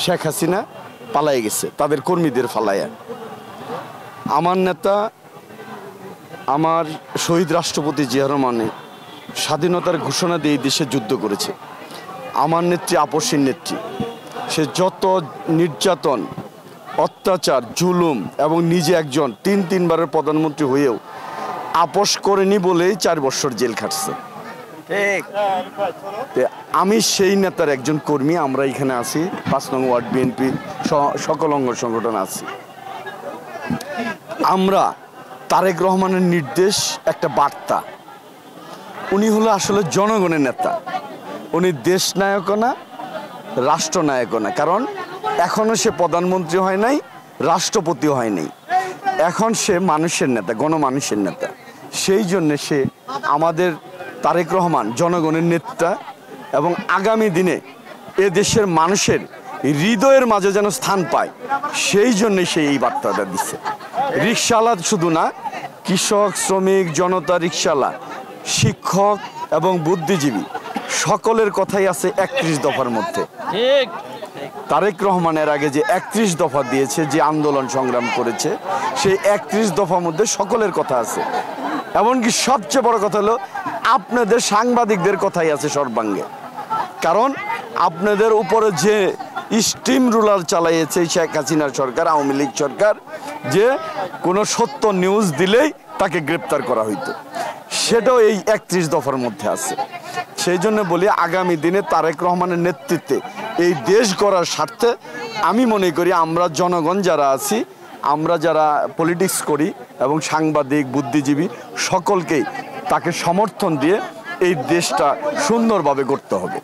শেখ হাসিনা পালাই গেছে তাদের কর্মীদের ফালাইয়া। আমার নেতা, আমার শহীদ রাষ্ট্রপতি জিয়া রহমানে স্বাধীনতার ঘোষণা দিয়ে দেশে যুদ্ধ করেছে। আমার নেত্রী আপসীর নেত্রী, সে যত নির্যাতন, অত্যাচার, জুলুম এবং নিজে একজন তিনবারের প্রধানমন্ত্রী হয়েও আপোষ করেনি বলেই 4 বছর জেল খাটছে। আমি সেই নেতার একজন কর্মী। আমরা এখানে আছি 5 নং ওয়ার্ড বিএনপি সকল অঙ্গ সংগঠন আছি। আমরা তারেক রহমানের নির্দেশ একটা বার্তা। উনি হলো আসলে জনগণের নেতা, উনি দেশ নায়কও না, রাষ্ট্রনায়কও না। কারণ এখনো সে প্রধানমন্ত্রী হয় নাই, রাষ্ট্রপতিও হয় নাই। এখন সে মানুষের নেতা, গণমানুষের নেতা। সেই জন্যে সে আমাদের তারেক রহমান জনগণের নেতা এবং আগামী দিনে এ দেশের মানুষের হৃদয়ের মাঝে যেন স্থান পায়, সেই জন্যে সে এই বার্তাটা দিচ্ছে। রিকশাওয়ালা শুধু না, কৃষক, শ্রমিক, জনতা, রিকশাওয়ালা, শিক্ষক এবং বুদ্ধিজীবী সকলের কথাই আছে 31 দফার মধ্যে। তারেক রহমানের আগে যে 31 দফা দিয়েছে, যে আন্দোলন সংগ্রাম করেছে, সেই 31 দফার মধ্যে সকলের কথা আছে। এমনকি সবচেয়ে বড় কথা হলো আপনাদের সাংবাদিকদের কথাই আছে সর্বাঙ্গে। কারণ আপনাদের উপরে যে স্টিম রুলার চালাইয়েছে শেখ হাসিনার সরকার, আওয়ামী লীগ সরকার, যে কোনো সত্য নিউজ দিলেই তাকে গ্রেপ্তার করা হইতো, সেটাও এই 31 দফার মধ্যে আছে। সেই জন্য বলি আগামী দিনে তারেক রহমানের নেতৃত্বে এই দেশ গড়ার স্বার্থে আমি মনে করি আমরা জনগণ যারা আছি, আমরা যারা পলিটিক্স করি এবং সাংবাদিক, বুদ্ধিজীবী সকলকেই তাকে সমর্থন দিয়ে এই দেশটা সুন্দরভাবে গড়তে হবে।